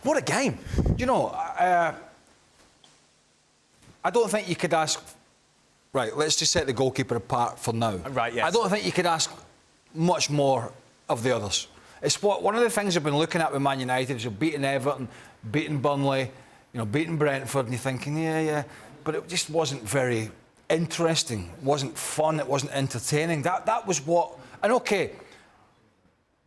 What a game. You know, I don't think you could ask... Right, let's just set the goalkeeper apart for now. Right, yes. I don't think you could ask much more of the others. It's one of the things I've been looking at with Man United is you're beating Everton, beating Burnley, beating Brentford, and you're thinking, yeah. But it just wasn't very interesting. It wasn't fun. It wasn't entertaining. That was what... And OK,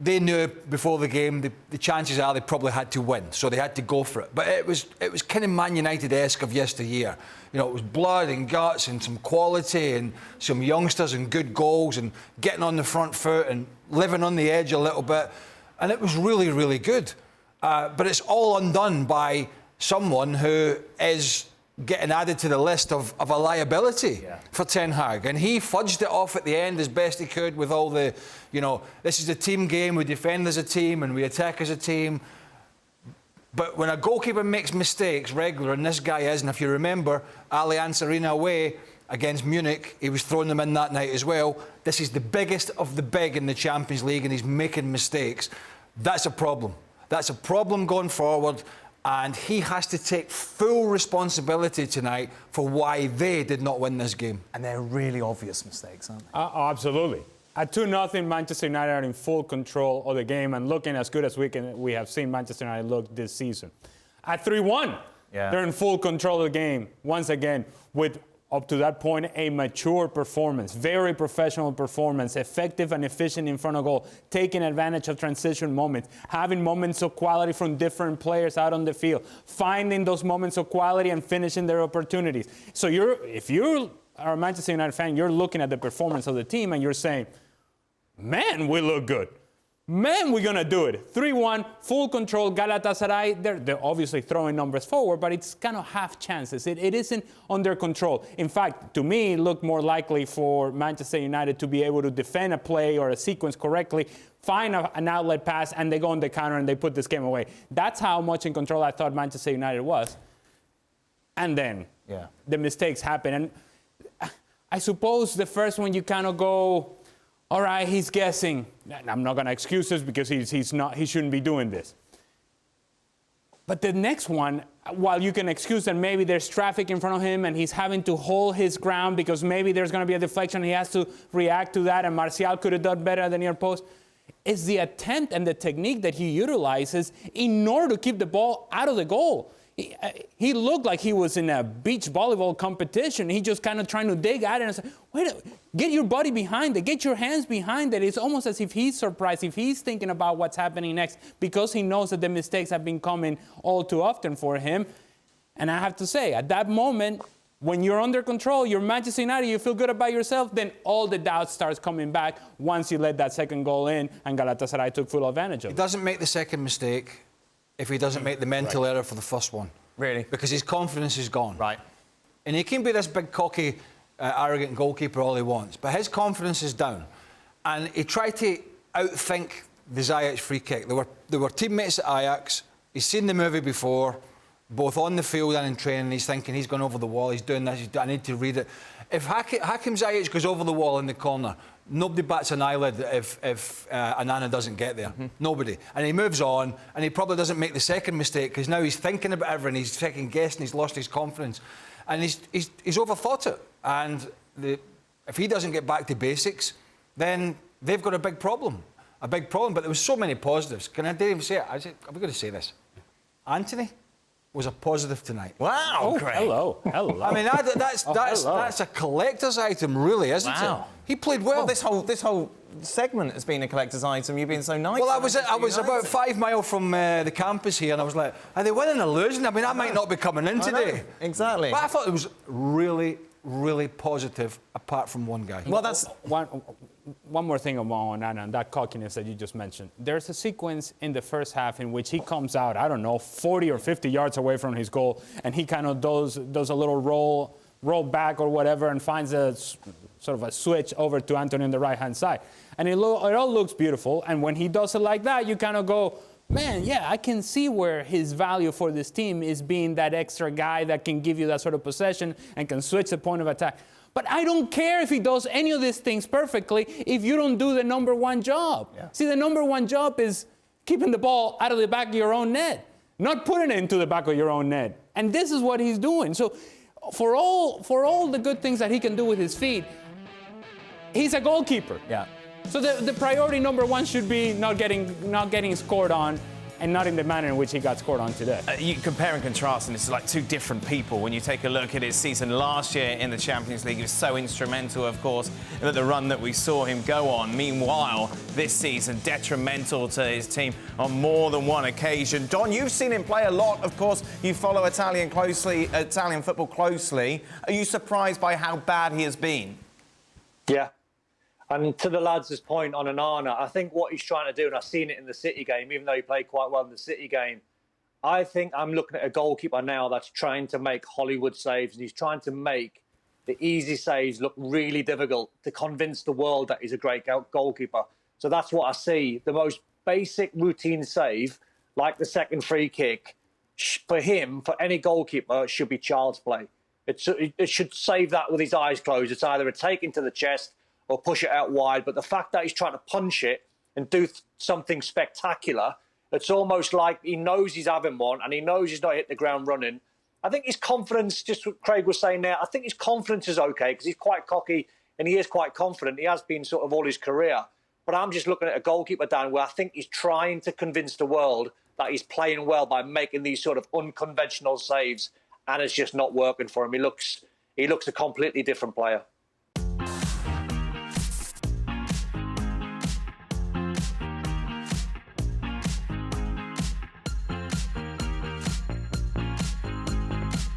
they knew before the game the chances are they probably had to win, so they had to go for it. But it was kind of Man United-esque of yesteryear. It was blood and guts and some quality and some youngsters and good goals and getting on the front foot and living on the edge a little bit. And it was really, really good. But it's all undone by someone who is getting added to the list of a liability for Ten Hag. And he fudged it off at the end as best he could with all the, this is a team game, we defend as a team and we attack as a team. But when a goalkeeper makes mistakes regular, and this guy is, and if you remember, Allianz Arena away against Munich, he was throwing them in that night as well. This is the biggest of the big in the Champions League and he's making mistakes. That's a problem. That's a problem going forward. And he has to take full responsibility tonight for why they did not win this game. And they're really obvious mistakes, aren't they? Absolutely. At 2-0, Manchester United are in full control of the game and looking as good as we have seen Manchester United look this season. At 3-1, they're in full control of the game once again with, up to that point, a mature performance, very professional performance, effective and efficient in front of goal, taking advantage of transition moments, having moments of quality from different players out on the field, finding those moments of quality and finishing their opportunities. So if you are a Manchester United fan, you're looking at the performance of the team and you're saying, man, we look good. Man, we're going to do it. 3-1, full control. Galatasaray, they're obviously throwing numbers forward, but it's kind of half chances. It isn't under control. In fact, to me, it looked more likely for Manchester United to be able to defend a play or a sequence correctly, find an outlet pass, and they go on the counter and they put this game away. That's how much in control I thought Manchester United was. And then the mistakes happen. And I suppose the first one you kind of go... All right, he's guessing. I'm not going to excuse this because he shouldn't be doing this. But the next one, while you can excuse that maybe there's traffic in front of him and he's having to hold his ground because maybe there's going to be a deflection, he has to react to that, and Martial could have done better at the near post, is the attempt and the technique that he utilizes in order to keep the ball out of the goal. He looked like he was in a beach volleyball competition. He just kind of trying to dig at it and say, wait, get your body behind it. Get your hands behind it. It's almost as if he's surprised, if he's thinking about what's happening next, because he knows that the mistakes have been coming all too often for him. And I have to say, at that moment, when you're under control, you're Manchester United, you feel good about yourself, then all the doubt starts coming back once you let that second goal in and Galatasaray took full advantage of it. He doesn't make the second mistake if he doesn't make the mental error for the first one. Really? Because his confidence is gone. Right. And he can be this big, cocky, arrogant goalkeeper all he wants, but his confidence is down. And he tried to outthink the Ziyech free kick. They were teammates at Ajax. He's seen the movie before, both on the field and in training. He's thinking he's gone over the wall, he's doing this, I need to read it. If Hakim Ziyech goes over the wall in the corner, nobody bats an eyelid if Onana doesn't get there. Nobody. And he moves on, and he probably doesn't make the second mistake because now he's thinking about everything. He's second guessing. He's lost his confidence, and he's overthought it. And if he doesn't get back to basics, then they've got a big problem. But there was so many positives. Can I dare even say it? Are we going to say this? Anthony was a positive tonight. Wow, oh, great. Hello. I mean, that's a collector's item, really, isn't it? He played well. Well, this whole segment has been a collector's item. You've been so nice. Well, I was about 5 miles from the campus here, and I was like, are they winning or losing? I mean, I might not be coming in today. Exactly. But I thought it was really, really positive, apart from one guy. Well, that's one more thing about Onana and that cockiness that you just mentioned. There's a sequence in the first half in which he comes out, I don't know, 40 or 50 yards away from his goal, and he kind of does a little roll back or whatever and finds a sort of a switch over to Anthony on the right-hand side. And it all looks beautiful, and when he does it like that, you kind of go, man, yeah, I can see where his value for this team is being that extra guy that can give you that sort of possession and can switch the point of attack. But I don't care if he does any of these things perfectly if you don't do the number one job. Yeah. See, the number one job is keeping the ball out of the back of your own net. not putting it into the back of your own net. And this is what he's doing. So for all the good things that he can do with his feet, he's a goalkeeper. Yeah. So the priority number one should be not getting scored on, and not in the manner in which he got scored on today. You compare and contrast, and it's like two different people. When you take a look at his season last year in the Champions League, he was so instrumental, of course, in the run that we saw him go on. Meanwhile, this season, detrimental to his team on more than one occasion. Don, you've seen him play a lot. Of course, you follow Italian football closely. Are you surprised by how bad he has been? Yeah. And to the lads' point on Onana, I think what he's trying to do, and I've seen it in the City game, even though he played quite well in the City game, I think I'm looking at a goalkeeper now that's trying to make Hollywood saves, and he's trying to make the easy saves look really difficult to convince the world that he's a great goalkeeper. So that's what I see. The most basic routine save, like the second free kick, for him, for any goalkeeper, should be child's play. It should save that with his eyes closed. It's either a take into the chest or push it out wide. But the fact that he's trying to punch it and do something spectacular, it's almost like he knows he's having one and he knows he's not hit the ground running. I think his confidence, just what Craig was saying there, I think his confidence is okay because he's quite cocky and he is quite confident. He has been sort of all his career. But I'm just looking at a goalkeeper, Dan, where I think he's trying to convince the world that he's playing well by making these sort of unconventional saves, and it's just not working for him. He looks a completely different player.